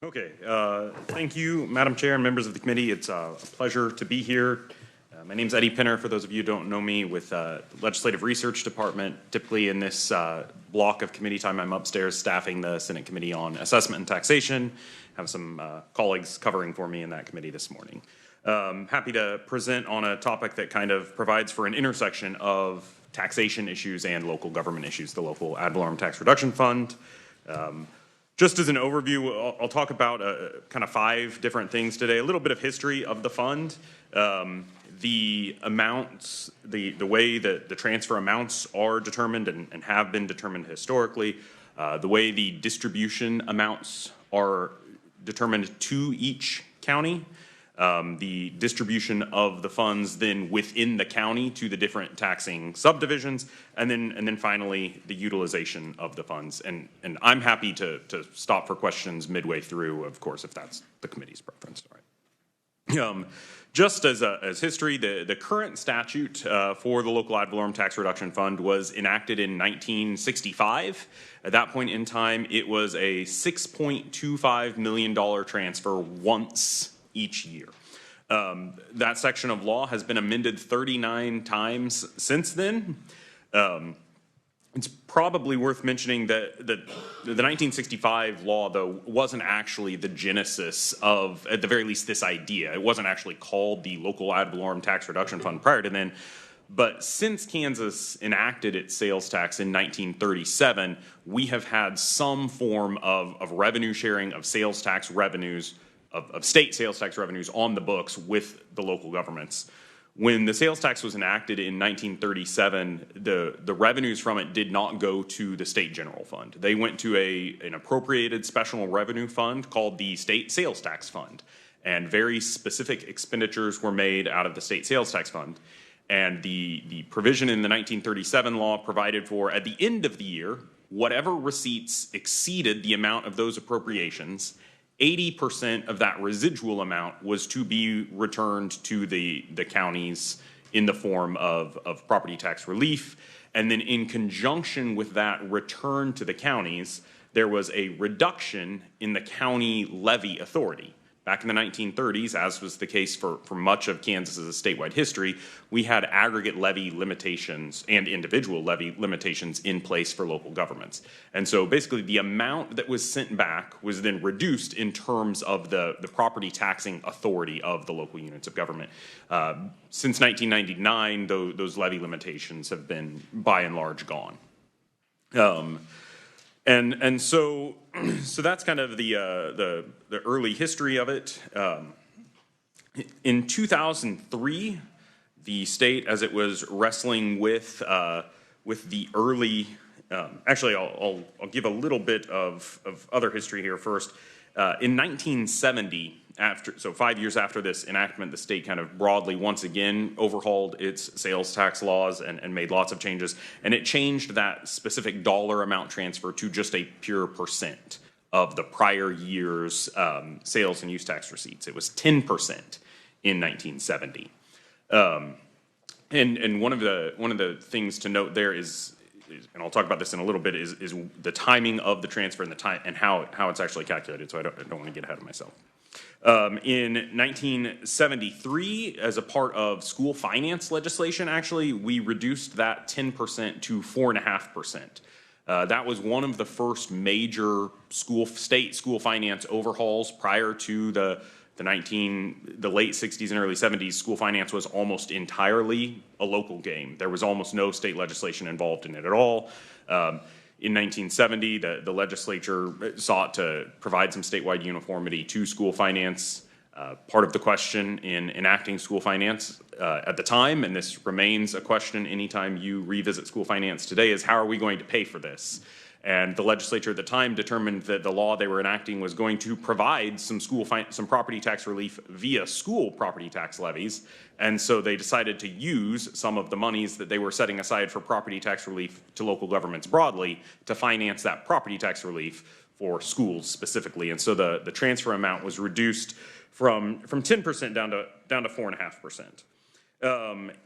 Okay, thank you, Madam Chair and members of the committee. It's a pleasure to be here. My name's Eddie Pinner, for those of you who don't know me, with the Legislative Research Department. Typically in this block of committee time, I'm upstairs staffing the Senate Committee on Assessment and Taxation. Have some colleagues covering for me in that committee this morning. Happy to present on a topic that kind of provides for an intersection of taxation issues and local government issues, the local ad valorem tax reduction fund. Just as an overview, I'll talk about kind of 5 different things today. A little bit of history of the fund, the amounts, the way that the transfer amounts are determined and have been determined historically, the way the distribution amounts are determined to each county, the distribution of the funds then within the county to the different taxing subdivisions, and then finally the utilization of the funds. And I'm happy to stop for questions midway through, of course, if that's the committee's preference. All right. Just as history, the current statute for the local ad valorem tax reduction fund was enacted in 1965. At that point in time, it was a $6.25 million transfer once each year. That section of law has been amended 39 times since then. It's probably worth mentioning that the 1965 law, though, wasn't actually the genesis of, at the very least, this idea. It wasn't actually called the local ad valorem tax reduction fund prior to then. But since Kansas enacted its sales tax in 1937, we have had some form of revenue sharing of sales tax revenues, of state sales tax revenues on the books with the local governments. When the sales tax was enacted in 1937, the revenues from it did not go to the state general fund. They went to an appropriated special revenue fund called the State Sales Tax Fund. And very specific expenditures were made out of the state sales tax fund. And the provision in the 1937 law provided for, at the end of the year, whatever receipts exceeded the amount of those appropriations, 80% of that residual amount was to be returned to the counties in the form of property tax relief. And then in conjunction with that return to the counties, there was a reduction in the county levy authority. Back in the 1930s, as was the case for much of Kansas's statewide history, we had aggregate levy limitations and individual levy limitations in place for local governments. And so basically the amount that was sent back was then reduced in terms of the property taxing authority of the local units of government. Since 1999, those levy limitations have been by and large gone. And so that's kind of the early history of it. In 2003, the state, as it was wrestling with the early, actually I'll give a little bit of other history here first. In 1970, so 5 years after this enactment, the state kind of broadly once again overhauled its sales tax laws and made lots of changes. And it changed that specific dollar amount transfer to just a pure percent of the prior year's sales and use tax receipts. It was 10% in 1970. And one of the things to note there is, and I'll talk about this in a little bit, is the timing of the transfer and the time and how it's actually calculated. So I don't want to get ahead of myself. In 1973, as a part of school finance legislation, actually, we reduced that 10% to 4.5%. That was one of the first major state school finance overhauls prior to the late 60s and early 70s. School finance was almost entirely a local game. There was almost no state legislation involved in it at all. In 1970, the legislature sought to provide some statewide uniformity to school finance. Part of the question in enacting school finance at the time, and this remains a question anytime you revisit school finance today, is how are we going to pay for this? And the legislature at the time determined that the law they were enacting was going to provide some property tax relief via school property tax levies. And so they decided to use some of the monies that they were setting aside for property tax relief to local governments broadly to finance that property tax relief for schools specifically. And so the transfer amount was reduced from 10% down to 4.5%.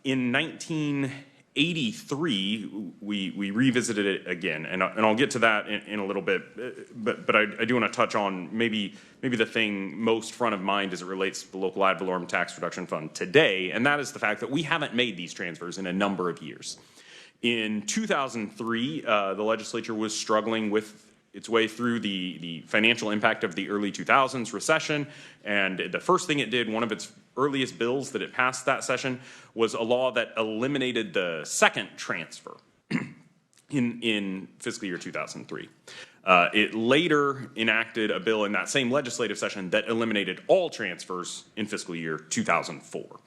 In 1980, 1983, we revisited it again, and I'll get to that in a little bit. But I do want to touch on maybe the thing most front of mind as it relates to the local ad valorem tax reduction fund today, and that is the fact that we haven't made these transfers in a number of years. In 2003, the legislature was struggling with its way through the financial impact of the early 2000s recession, and the first thing it did, one of its earliest bills that it passed that session, was a law that eliminated the second transfer in fiscal year 2003. It later enacted a bill in that same legislative session that eliminated all transfers in fiscal year 2004.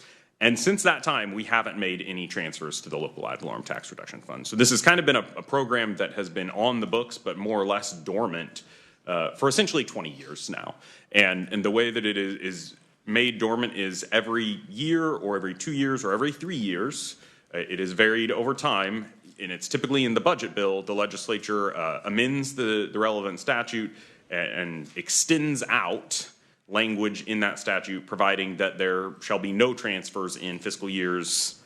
And since that time, we haven't made any transfers to the local ad valorem tax reduction fund. So this has kind of been a program that has been on the books, but more or less dormant for essentially 20 years now. And the way that it is made dormant is every year or every 2 years or every 3 years. It is varied over time, and it's typically in the budget bill. The legislature amends the relevant statute and extends out language in that statute providing that there shall be no transfers in fiscal years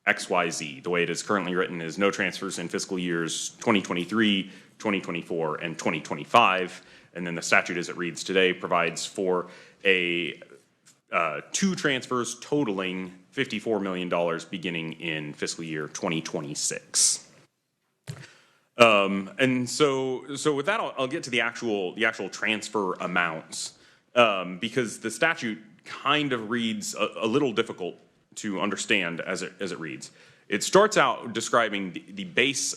XYZ. The way it is currently written is no transfers in fiscal years 2023, 2024, and 2025. And then the statute as it reads today provides for two transfers totaling $54 million beginning in fiscal year 2026. And so with that, I'll get to the actual transfer amounts. Because the statute kind of reads a little difficult to understand as it reads. It starts out describing the base,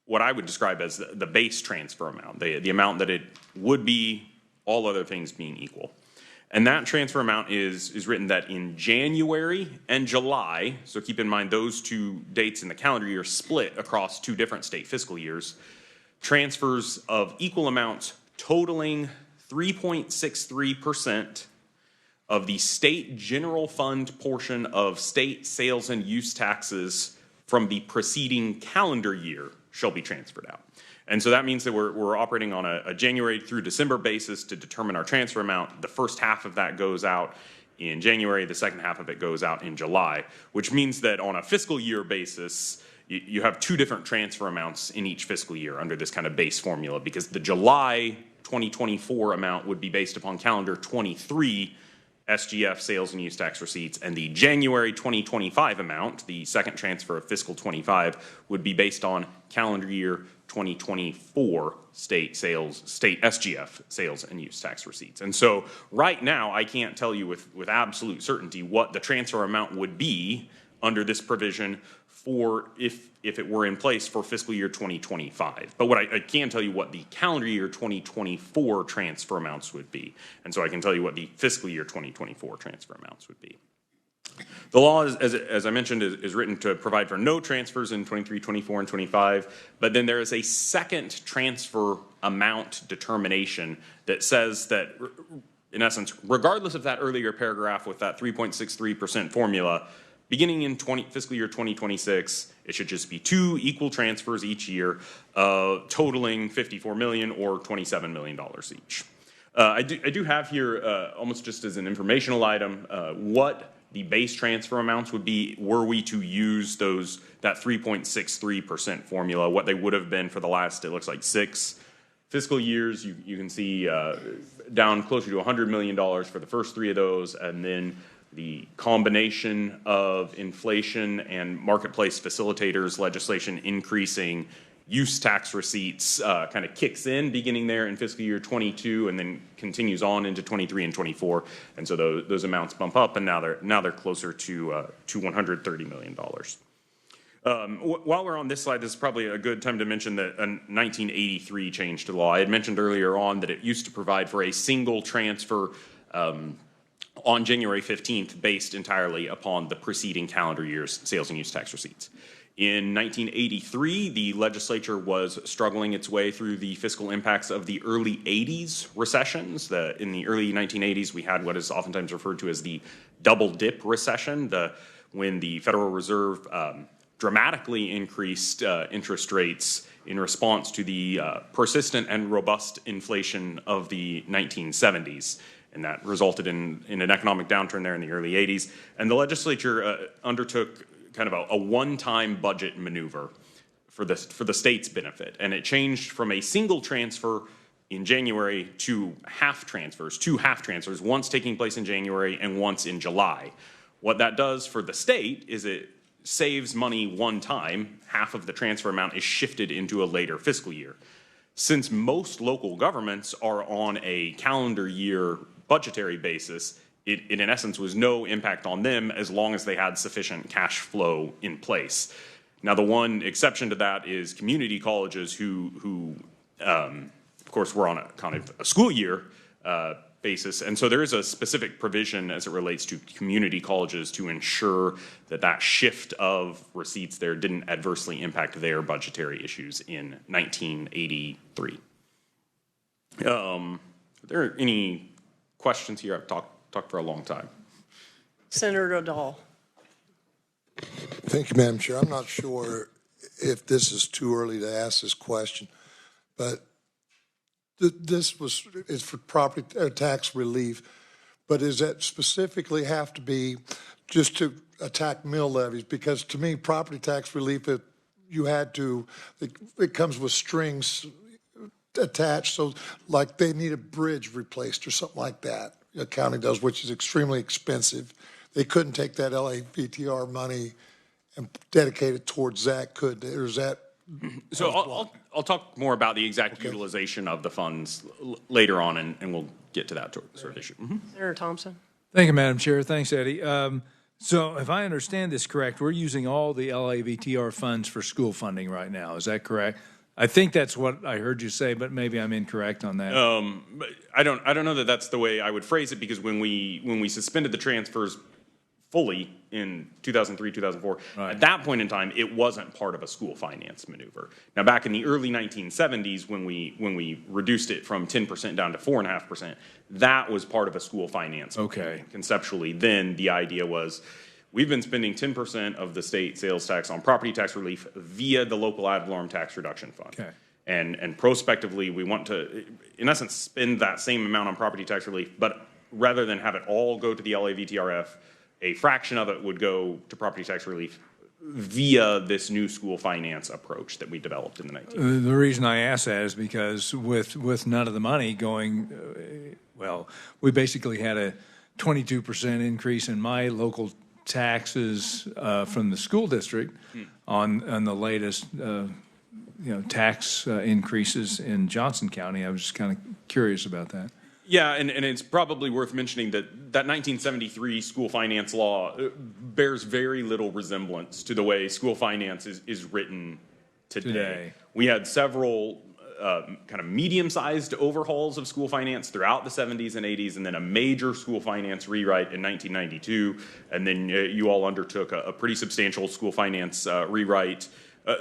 what I would describe as the base transfer amount, the amount that it would be, all other things being equal. And that transfer amount is written that in January and July, so keep in mind those two dates in the calendar year split across two different state fiscal years, transfers of equal amounts totaling 3.63% of the state general fund portion of state sales and use taxes from the preceding calendar year shall be transferred out. And so that means that we're operating on a January through December basis to determine our transfer amount. The first half of that goes out in January, the second half of it goes out in July, which means that on a fiscal year basis, you have two different transfer amounts in each fiscal year under this kind of base formula, because the July 2024 amount would be based upon calendar 23 SGF sales and use tax receipts, and the January 2025 amount, the second transfer of fiscal 25, would be based on calendar year 2024 state SGF sales and use tax receipts. And so right now, I can't tell you with absolute certainty what the transfer amount would be under this provision for if it were in place for fiscal year 2025. But what I can tell you what the calendar year 2024 transfer amounts would be. And so I can tell you what the fiscal year 2024 transfer amounts would be. The law, as I mentioned, is written to provide for no transfers in 23, 24, and 25. But then there is a second transfer amount determination that says that, in essence, regardless of that earlier paragraph with that 3.63% formula, beginning in fiscal year 2026, it should just be two equal transfers each year, totaling $54 million or $27 million each. I do have here, almost just as an informational item, what the base transfer amounts would be were we to use that 3.63% formula, what they would have been for the last, it looks like, 6 fiscal years. You can see down closer to $100 million for the first 3 of those, and then the combination of inflation and marketplace facilitators legislation increasing use tax receipts kind of kicks in beginning there in fiscal year 22 and then continues on into 23 and 24. And so those amounts bump up, and now they're closer to $130 million. While we're on this slide, this is probably a good time to mention that a 1983 change to the law. I had mentioned earlier on that it used to provide for a single transfer on January 15th based entirely upon the preceding calendar year's sales and use tax receipts. In 1983, the legislature was struggling its way through the fiscal impacts of the early 80s recessions. In the early 1980s, we had what is oftentimes referred to as the double dip recession, when the Federal Reserve dramatically increased interest rates in response to the persistent and robust inflation of the 1970s. And that resulted in an economic downturn there in the early 80s. And the legislature undertook kind of a one-time budget maneuver for the state's benefit. And it changed from a single transfer in January to two half transfers, once taking place in January and once in July. What that does for the state is it saves money one time. Half of the transfer amount is shifted into a later fiscal year. Since most local governments are on a calendar year budgetary basis, it in essence was no impact on them as long as they had sufficient cash flow in place. Now, the one exception to that is community colleges who of course, were on a kind of a school year basis. And so there is a specific provision as it relates to community colleges to ensure that that shift of receipts there didn't adversely impact their budgetary issues in 1983. Are there any questions here? I've talked for a long time. Senator Dahl. Thank you, Madam Chair. I'm not sure if this is too early to ask this question, but this is for property tax relief, but does that specifically have to be just to attack mill levies? Because to me, property tax relief, it comes with strings attached. So like they need a bridge replaced or something like that. The county does, which is extremely expensive. They couldn't take that LAVTR money and dedicate it towards that, could they? Or is that? So I'll talk more about the exact utilization of the funds later on, and we'll get to that sort of issue. Mm-hmm. Senator Thompson. Thank you, Madam Chair. Thanks, Eddie. So if I understand this correct, we're using all the LAVTR funds for school funding right now. Is that correct? I think that's what I heard you say, but maybe I'm incorrect on that. But I don't know that that's the way I would phrase it, because when we suspended the transfers fully in 2003, 2004. Right. At that point in time, it wasn't part of a school finance maneuver. Now, back in the early 1970s, when we reduced it from 10% down to 4.5%, that was part of a school finance. Okay. Conceptually, then the idea was, we've been spending 10% of the state sales tax on property tax relief via the local ad valorem tax reduction fund. Okay. And prospectively, we want to, in essence, spend that same amount on property tax relief, but rather than have it all go to the LAVTRF, a fraction of it would go to property tax relief via this new school finance approach that we developed in the 1980s. The reason I ask that is because with none of the money going, we basically had a 22% increase in my local taxes from the school district on the latest tax increases in Johnson County. I was just kind of curious about that. Yeah, and it's probably worth mentioning that 1973 school finance law bears very little resemblance to the way school finance is written today. We had several kind of medium-sized overhauls of school finance throughout the 70s and 80s, and then a major school finance rewrite in 1992, and then you all undertook a pretty substantial school finance rewrite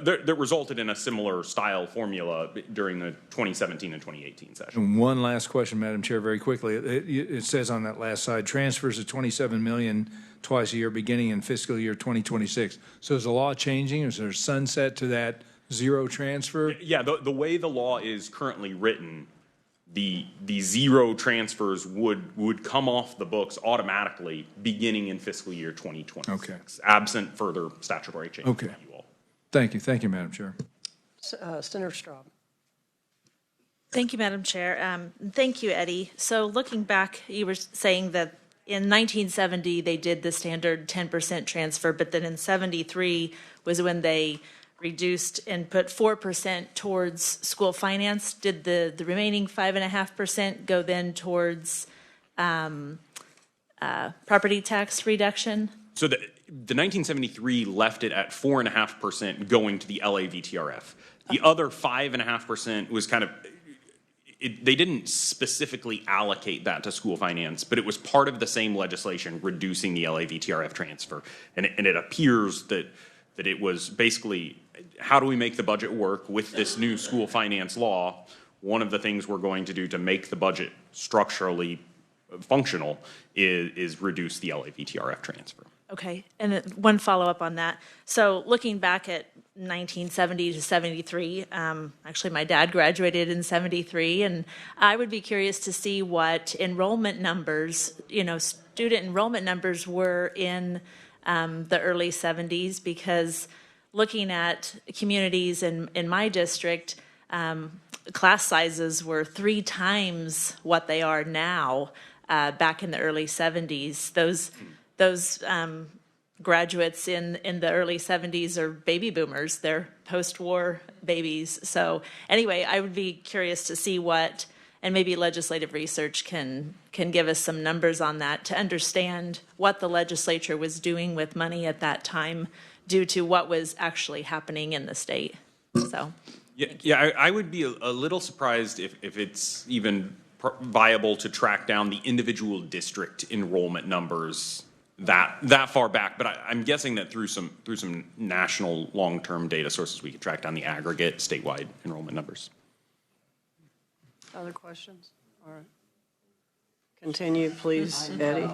that resulted in a similar style formula during the 2017 and 2018 session. And one last question, Madam Chair, very quickly. It says on that last slide, transfers of $27 million twice a year beginning in fiscal year 2026. So is the law changing? Is there a sunset to that zero transfer? Yeah, the way the law is currently written, the zero transfers would come off the books automatically beginning in fiscal year 2026, absent further statutory change. Okay. Thank you, Madam Chair. Senator Straub. Thank you, Madam Chair. Thank you, Eddie. So looking back, you were saying that in 1970 they did the standard 10% transfer, but then in 73 was when they reduced and put 4% towards school finance. Did the remaining 5.5% go then towards property tax reduction? So the 1973 left it at 4.5% going to the LAVTRF. The other 5.5% was kind of, they didn't specifically allocate that to school finance, but it was part of the same legislation reducing the LAVTRF transfer. And it appears that it was basically, how do we make the budget work with this new school finance law? One of the things we're going to do to make the budget structurally functional is reduce the LAVTRF transfer. Okay, and then one follow-up on that. So looking back at 1970 to 73, actually my dad graduated in 73, and I would be curious to see what enrollment numbers, student enrollment numbers were in the early 70s, because looking at communities in my district, class sizes were 3 times what they are now back in the early 70s. Those graduates in the early 70s are baby boomers. They're post-war babies. So anyway, I would be curious to see what, and maybe legislative research can give us some numbers on that to understand what the legislature was doing with money at that time due to what was actually happening in the state. So. Yeah, I would be a little surprised if it's even viable to track down the individual district enrollment numbers that far back. But I'm guessing that through some national long-term data sources, we could track down the aggregate statewide enrollment numbers. Other questions? All right. Continue, please, Eddie.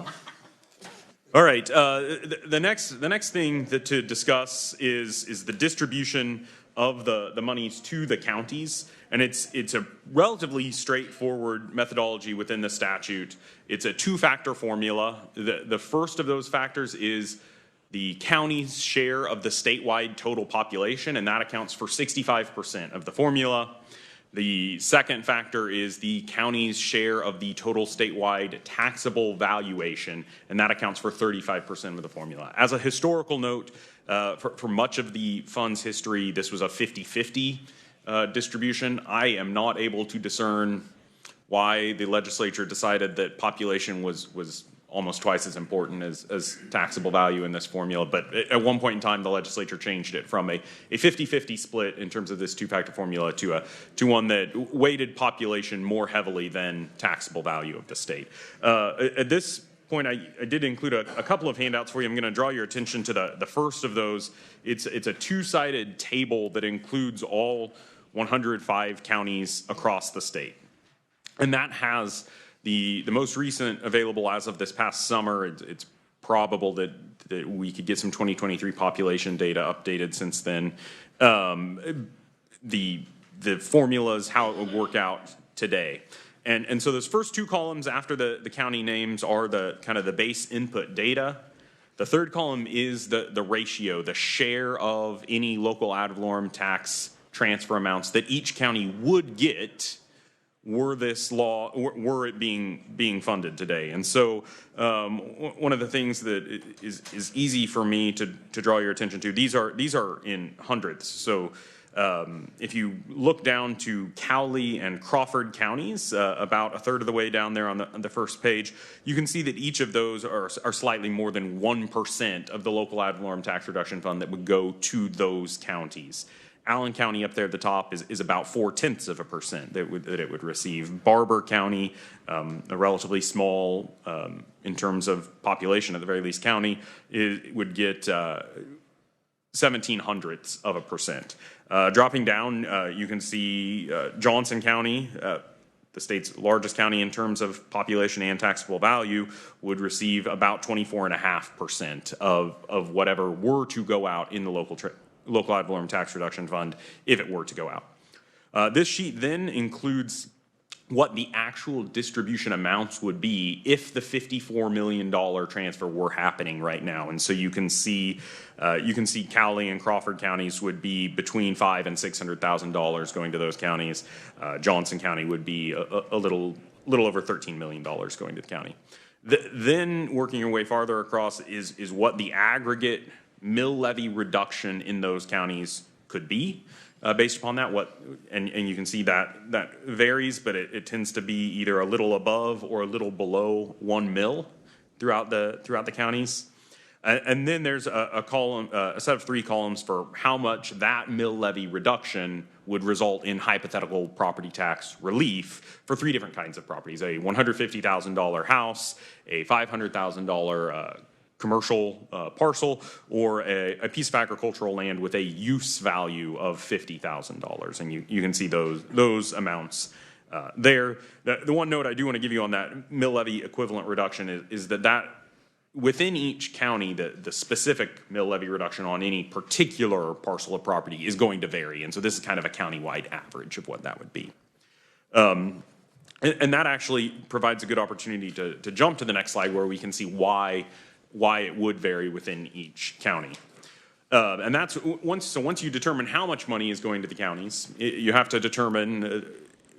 All right. The next thing to discuss is the distribution of the monies to the counties, and it's a relatively straightforward methodology within the statute. It's a 2-factor formula. The first of those factors is the county's share of the statewide total population, and that accounts for 65% of the formula. The second factor is the county's share of the total statewide taxable valuation, and that accounts for 35% of the formula. As a historical note, for much of the fund's history, this was a 50-50 distribution. I am not able to discern why the legislature decided that population was almost twice as important as taxable value in this formula. But at one point in time, the legislature changed it from a 50-50 split in terms of this 2-factor formula to one that weighted population more heavily than taxable value of the state. At this point, I did include a couple of handouts for you. I'm going to draw your attention to the first of those. It's a 2-sided table that includes all 105 counties across the state. And that has the most recent available as of this past summer. It's probable that we could get some 2023 population data updated since then. The formulas, how it would work out today. And so those first 2 columns after the county names are the kind of the base input data. The third column is the ratio, the share of any local ad valorem tax transfer amounts that each county would get were it being funded today. And so one of the things that is easy for me to draw your attention to, these are in hundredths. So if you look down to Cowley and Crawford counties, about a third of the way down there on the first page, you can see that each of those are slightly more than 1% of the local ad valorem tax reduction fund that would go to those counties. Allen County up there at the top is about 0.4% that it would receive. Barber County, a relatively small, in terms of population at the very least county, would get 0.17%. Dropping down, you can see Johnson County, the state's largest county in terms of population and taxable value, would receive about 24.5% of whatever were to go out in the local ad valorem tax reduction fund if it were to go out. This sheet then includes what the actual distribution amounts would be if the $54 million transfer were happening right now. And so you can see Cowley and Crawford counties would be between $500,000 and $600,000 going to those counties. Johnson County would be a little over $13 million going to the county. Then working your way farther across is what the aggregate mill levy reduction in those counties could be. Based upon that, and you can see that varies, but it tends to be either a little above or a little below 1 mil throughout the counties. And then there's a set of 3 columns for how much that mill levy reduction would result in hypothetical property tax relief for 3 different kinds of properties: a $150,000 house, a $500,000 commercial parcel, or a piece of agricultural land with a use value of $50,000. And you can see those amounts there. The one note I do want to give you on that mill levy equivalent reduction is that within each county, the specific mill levy reduction on any particular parcel of property is going to vary. And so this is kind of a countywide average of what that would be. And that actually provides a good opportunity to jump to the next slide, where we can see why why it would vary within each county. And that's once you determine how much money is going to the counties, you have to determine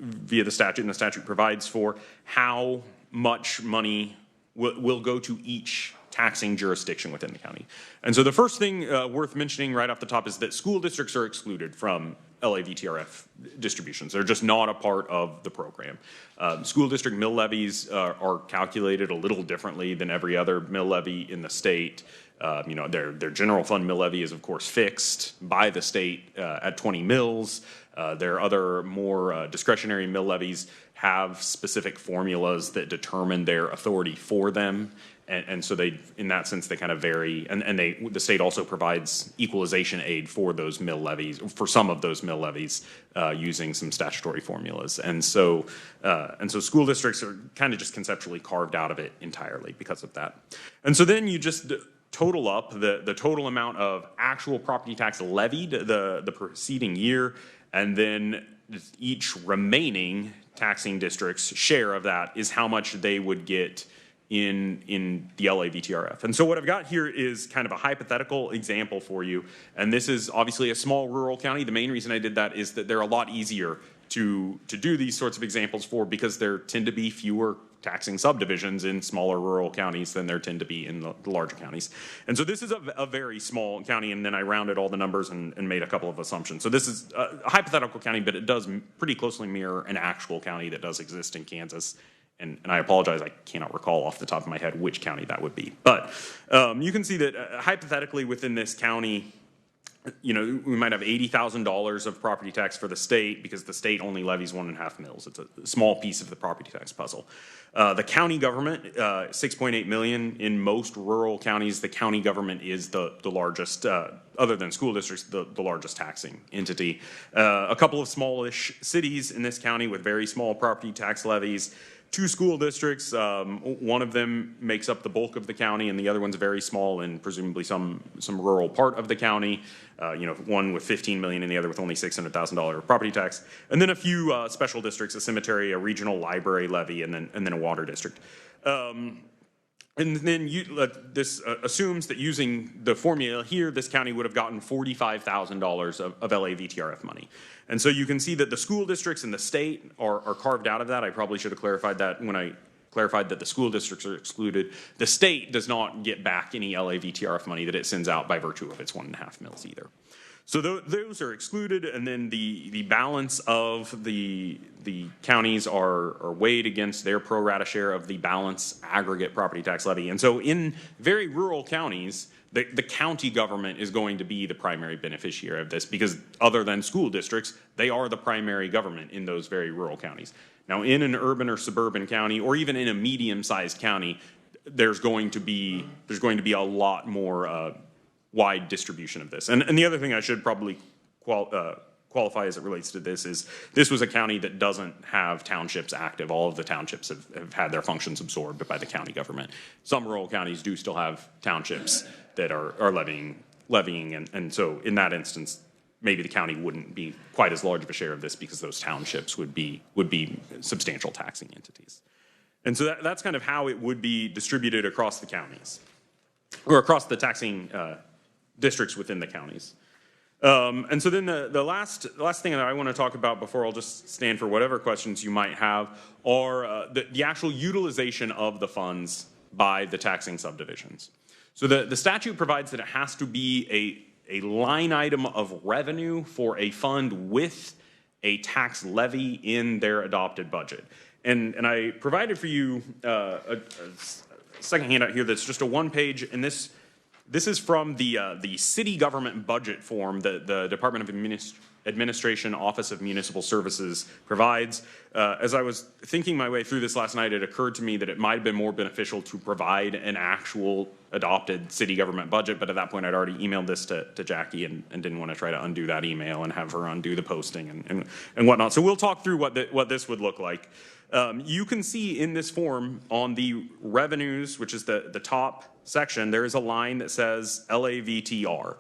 via the statute, and the statute provides for how much money will go to each taxing jurisdiction within the county. And so the first thing worth mentioning right off the top is that school districts are excluded from LAVTRF distributions. They're just not a part of the program. School district mill levies are calculated a little differently than every other mill levy in the state. Their general fund mill levy is, of course, fixed by the state at 20 mills. Their other more discretionary mill levies have specific formulas that determine their authority for them. And so they, in that sense, they kind of vary. And the state also provides equalization aid for those mill levies, for some of those mill levies, using some statutory formulas. And so school districts are kind of just conceptually carved out of it entirely because of that. And so then you just total up the total amount of actual property tax levied the preceding year, and then each remaining taxing district's share of that is how much they would get in the LAVTRF. And so what I've got here is kind of a hypothetical example for you. And this is obviously a small rural county. The main reason I did that is that they're a lot easier to do these sorts of examples for, because there tend to be fewer taxing subdivisions in smaller rural counties than there tend to be in the larger counties. And so this is a very small county, and then I rounded all the numbers and made a couple of assumptions. So this is a hypothetical county, but it does pretty closely mirror an actual county that does exist in Kansas. And I apologize, I cannot recall off the top of my head which county that would be. But you can see that hypothetically within this county, we might have $80,000 of property tax for the state, because the state only levies 1.5 mills. It's a small piece of the property tax puzzle. The county government, $6.8 million. In most rural counties, the county government is the largest, other than school districts, the largest taxing entity. A couple of smallish cities in this county with very small property tax levies. 2 school districts, one of them makes up the bulk of the county, and the other one's very small in presumably some rural part of the county. One with $15 million and the other with only $600,000 of property tax. And then a few special districts, a cemetery, a regional library levy, and then a water district. And then this assumes that using the formula here, this county would have gotten $45,000 of LAVTRF money. And so you can see that the school districts and the state are carved out of that. I probably should have clarified that when I clarified that the school districts are excluded. The state does not get back any LAVTRF money that it sends out by virtue of its 1.5 mills either. So those are excluded, and then the balance of the counties are weighed against their pro rata share of the balance aggregate property tax levy. And so in very rural counties, the county government is going to be the primary beneficiary of this, because other than school districts, they are the primary government in those very rural counties. Now, in an urban or suburban county, or even in a medium-sized county, there's going to be a lot more wide distribution of this. And the other thing I should probably qualify as it relates to this is this was a county that doesn't have townships active. All of the townships have had their functions absorbed by the county government. Some rural counties do still have townships that are levying, and so in that instance, maybe the county wouldn't be quite as large of a share of this, because those townships would be substantial taxing entities. And so that's kind of how it would be distributed across the counties, or across the taxing districts within the counties. And so then the last thing that I want to talk about before I'll just stand for whatever questions you might have are the actual utilization of the funds by the taxing subdivisions. So the statute provides that it has to be a line item of revenue for a fund with a tax levy in their adopted budget. And I provided for you a second handout here that's just a one-page, and this is from the city government budget form that the Department of Administration Office of Municipal Services provides. As I was thinking my way through this last night, it occurred to me that it might have been more beneficial to provide an actual adopted city government budget, but at that point I'd already emailed this to Jackie and didn't want to try to undo that email and have her undo the posting and whatnot. So we'll talk through what this would look like. You can see in this form on the revenues, which is the top section, there is a line that says LAVTR.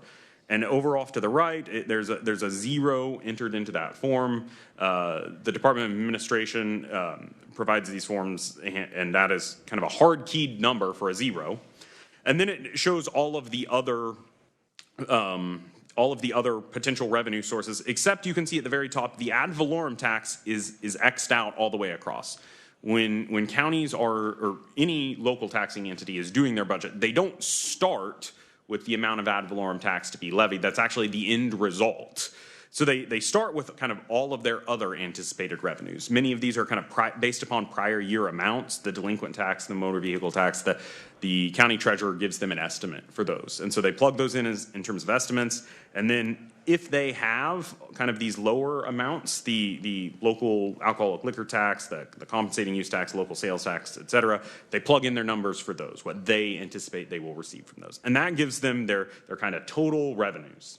And over off to the right, there's a zero entered into that form. The Department of Administration provides these forms, and that is kind of a hard-keyed number for a zero. And then it shows all of the other potential revenue sources, except you can see at the very top, the ad valorem tax is X'd out all the way across. When counties or any local taxing entity is doing their budget, they don't start with the amount of ad valorem tax to be levied. That's actually the end result. So they start with kind of all of their other anticipated revenues. Many of these are kind of based upon prior year amounts, the delinquent tax, the motor vehicle tax. The county treasurer gives them an estimate for those. And so they plug those in terms of estimates. And then if they have kind of these lower amounts, the local alcoholic liquor tax, the compensating use tax, local sales tax, et cetera, they plug in their numbers for those, what they anticipate they will receive from those. And that gives them their kind of total revenues.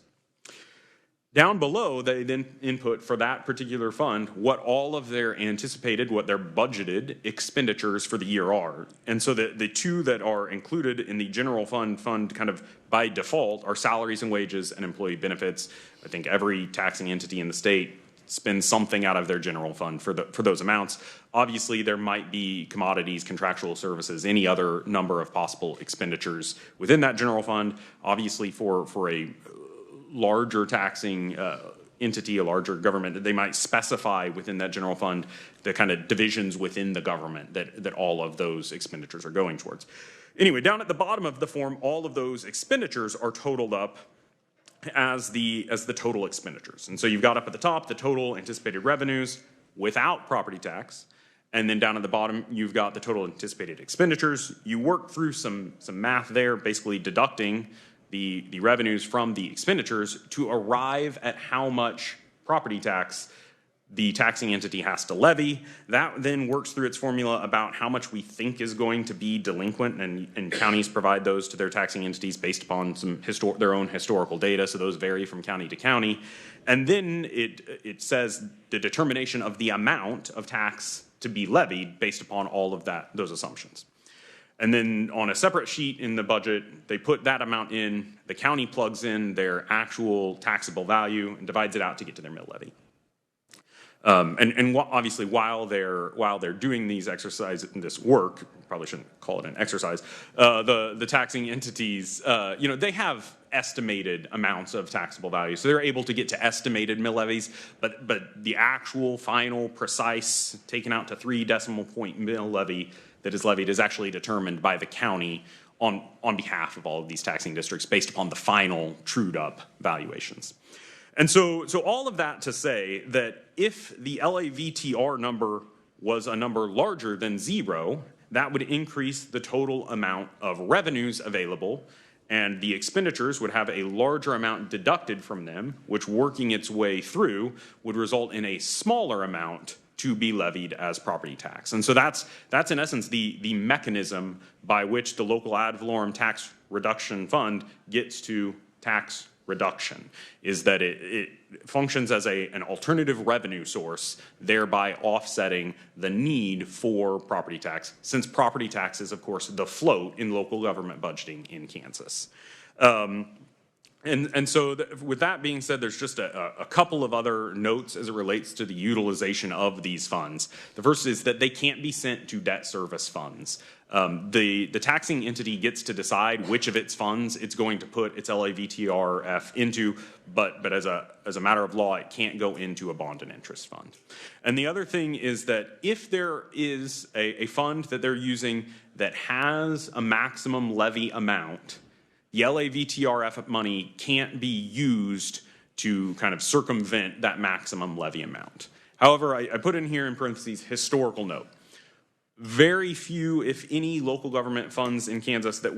Down below, they then input for that particular fund what all of their anticipated, what their budgeted expenditures for the year are. And so the two that are included in the general fund kind of by default are salaries and wages and employee benefits. I think every taxing entity in the state spends something out of their general fund for those amounts. Obviously, there might be commodities, contractual services, any other number of possible expenditures within that general fund. Obviously, for a larger taxing entity, a larger government, they might specify within that general fund the kind of divisions within the government that all of those expenditures are going towards. Anyway, down at the bottom of the form, all of those expenditures are totaled up as the total expenditures. And so you've got up at the top the total anticipated revenues without property tax. And then down at the bottom, you've got the total anticipated expenditures. You work through some math there, basically deducting the revenues from the expenditures to arrive at how much property tax the taxing entity has to levy. That then works through its formula about how much we think is going to be delinquent, and counties provide those to their taxing entities based upon their own historical data, so those vary from county to county. And then it says the determination of the amount of tax to be levied based upon all of those assumptions. And then on a separate sheet in the budget, they put that amount in, the county plugs in their actual taxable value and divides it out to get to their mill levy. Obviously, while they're doing these exercises, this work, probably shouldn't call it an exercise, the taxing entities, they have estimated amounts of taxable value, so they're able to get to estimated mill levies, but the actual final precise taken out to 3 decimal point mill levy that is levied is actually determined by the county on behalf of all of these taxing districts based upon the final trued up valuations. And so all of that to say that if the LAVTR number was a number larger than 0, that would increase the total amount of revenues available, and the expenditures would have a larger amount deducted from them, which working its way through would result in a smaller amount to be levied as property tax. And so that's in essence the mechanism by which the local ad valorem tax reduction fund gets to tax reduction, is that it functions as an alternative revenue source, thereby offsetting the need for property tax, since property tax is, of course, the float in local government budgeting in Kansas. And so with that being said, there's just a couple of other notes as it relates to the utilization of these funds. The first is that they can't be sent to debt service funds. The taxing entity gets to decide which of its funds it's going to put its LAVTRF into, but as a matter of law, it can't go into a bond and interest fund. And the other thing is that if there is a fund that they're using that has a maximum levy amount, the LAVTRF money can't be used to kind of circumvent that maximum levy amount. However, I put in here in parentheses historical note. Very few, if any, local government funds in Kansas that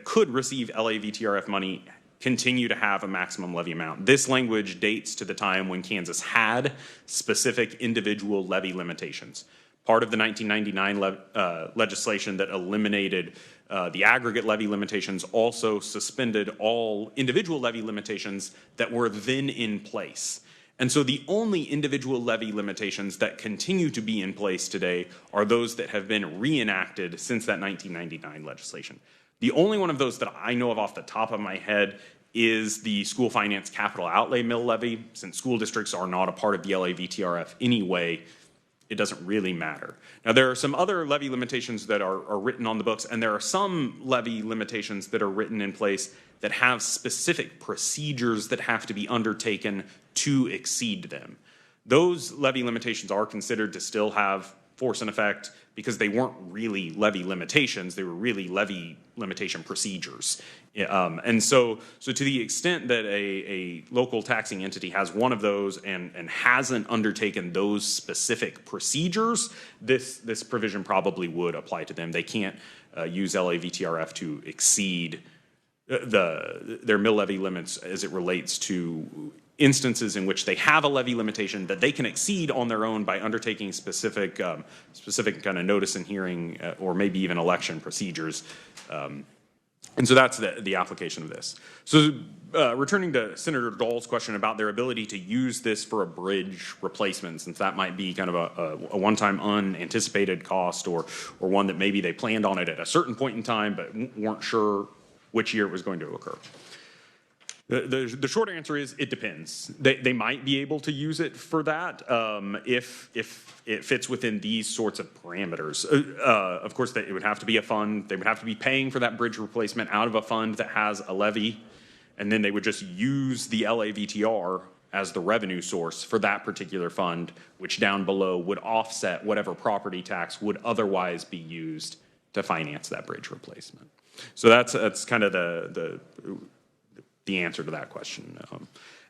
could receive LAVTRF money continue to have a maximum levy amount. This language dates to the time when Kansas had specific individual levy limitations. Part of the 1999 legislation that eliminated the aggregate levy limitations also suspended all individual levy limitations that were then in place. And so the only individual levy limitations that continue to be in place today are those that have been reenacted since that 1999 legislation. The only one of those that I know of off the top of my head is the school finance capital outlay mill levy. Since school districts are not a part of the LAVTRF anyway, it doesn't really matter. Now, there are some other levy limitations that are written on the books, and there are some levy limitations that are written in place that have specific procedures that have to be undertaken to exceed them. Those levy limitations are considered to still have force and effect because they weren't really levy limitations, they were really levy limitation procedures. And so to the extent that a local taxing entity has one of those and hasn't undertaken those specific procedures, this provision probably would apply to them. They can't use LAVTRF to exceed their mill levy limits as it relates to instances in which they have a levy limitation that they can exceed on their own by undertaking specific kind of notice and hearing or maybe even election procedures. And so that's the application of this. So returning to Senator Dahl's question about their ability to use this for a bridge replacement, since that might be kind of a one-time unanticipated cost or one that maybe they planned on it at a certain point in time but weren't sure which year it was going to occur. The short answer is it depends. They might be able to use it for that if it fits within these sorts of parameters. Of course, it would have to be a fund. They would have to be paying for that bridge replacement out of a fund that has a levy, and then they would just use the LAVTR as the revenue source for that particular fund, which down below would offset whatever property tax would otherwise be used to finance that bridge replacement. So that's kind of the answer to that question.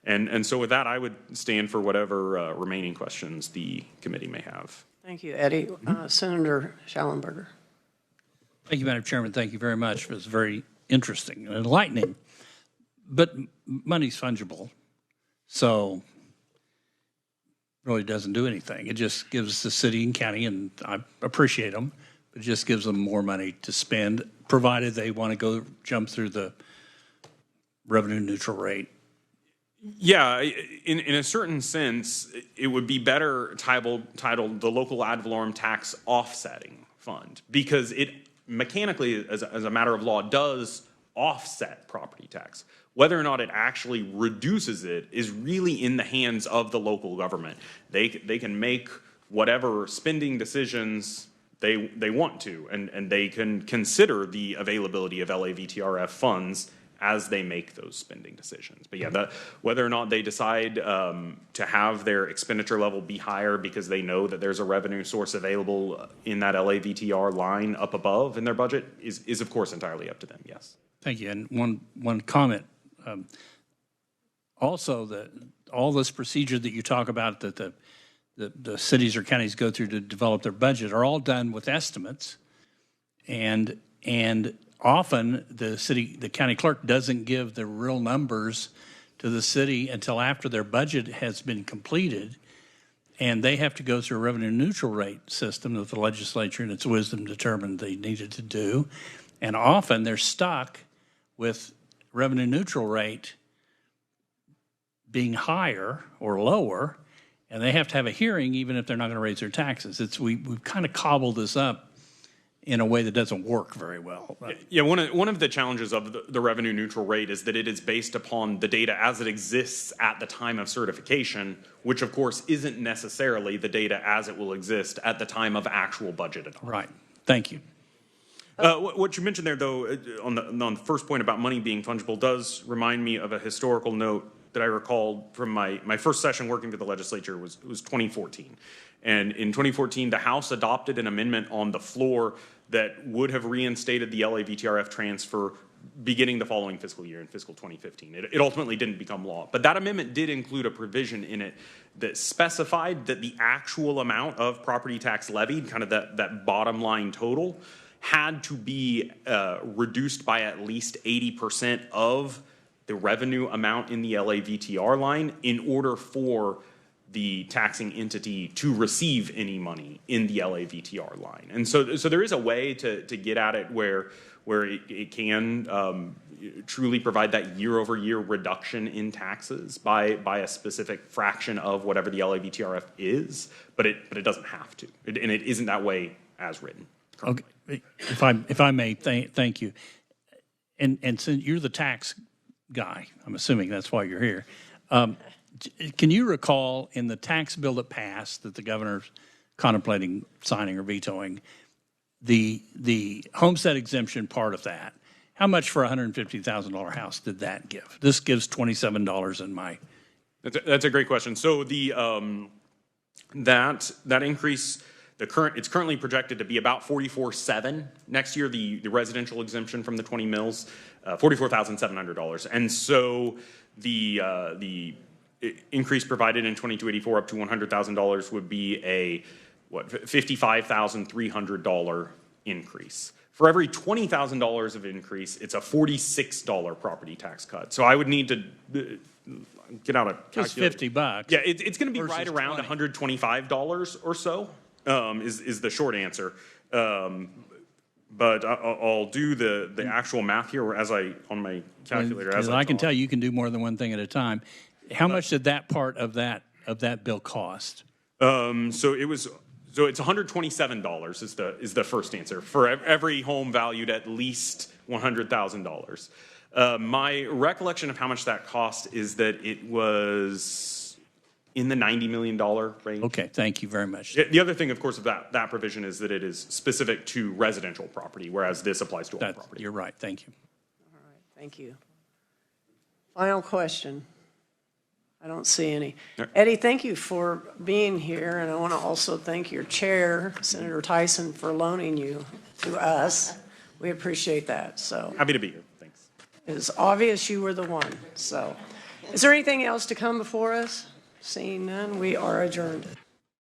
And so with that, I would stand for whatever remaining questions the committee may have. Thank you, Eddie. Senator Schallenberger. Thank you, Madam Chairman. Thank you very much. It was very interesting and enlightening. But money's fungible, so really doesn't do anything. It just gives the city and county, and I appreciate them, but it just gives them more money to spend, provided they want to go jump through the revenue neutral rate. Yeah, in a certain sense, it would be better titled the local ad valorem tax offsetting fund, because it mechanically, as a matter of law, does offset property tax. Whether or not it actually reduces it is really in the hands of the local government. They can make whatever spending decisions they want to, and they can consider the availability of LAVTRF funds as they make those spending decisions. But yeah, whether or not they decide to have their expenditure level be higher because they know that there's a revenue source available in that LAVTR line up above in their budget is of course entirely up to them, yes. Thank you. And one comment. Also, all this procedure that you talk about that the cities or counties go through to develop their budget are all done with estimates, and often the county clerk doesn't give the real numbers to the city until after their budget has been completed, and they have to go through a revenue neutral rate system that the legislature in its wisdom determined they needed to do, and often they're stuck with revenue neutral rate being higher or lower, and they have to have a hearing even if they're not going to raise their taxes. We've kind of cobbled this up in a way that doesn't work very well. Yeah, one of the challenges of the revenue neutral rate is that it is based upon the data as it exists at the time of certification, which of course isn't necessarily the data as it will exist at the time of actual budget adoption. Right. Thank you. What you mentioned there, though, on the first point about money being fungible does remind me of a historical note that I recalled from my first session working for the legislature was 2014. And in 2014, the House adopted an amendment on the floor that would have reinstated the LAVTRF transfer beginning the following fiscal year, in fiscal 2015. It ultimately didn't become law. But that amendment did include a provision in it that specified that the actual amount of property tax levied, kind of that bottom line total, had to be reduced by at least 80% of the revenue amount in the LAVTR line in order for the taxing entity to receive any money in the LAVTR line. And so there is a way to get at it where it can truly provide that year-over-year reduction in taxes by a specific fraction of whatever the LAVTRF is, but it doesn't have to. And it isn't that way as written currently. Okay. If I may, thank you. And since you're the tax guy, I'm assuming that's why you're here. Can you recall in the tax bill that passed that the governor contemplating signing or vetoing, the homestead exemption part of that, how much for a $150,000 house did that give? This gives $27 in my. That's a great question. So the that increase, it's currently projected to be about 44.7 next year. The residential exemption from the 20 mills, $44,700, and so the increase provided in 2284 up to $100,000 would be a $55,300 increase. For every $20,000 of increase, it's a $46 property tax cut. So I would need to get out a calculator. Just $50. Yeah, it's going to be versus right around 20. $125 or so. Is the short answer. But I'll do the actual math here as on my calculator. As I can tell you can do more than one thing at a time. How much did that part of that bill cost? So it's $127 is the first answer for every home valued at least $100,000. My recollection of how much that cost is that it was in the $90 million range. Okay, thank you very much. The other thing, of course, of that provision is that it is specific to residential property, whereas this applies to all property. You're right. Thank you. All right, thank you. Final question. I don't see any. Eddie, thank you for being here, and I want to also thank your chair, Senator Tyson, for loaning you to us. We appreciate that. So Happy to be here. Thanks. it's obvious you were the one. So is there anything else to come before us? Seeing none, we are adjourned.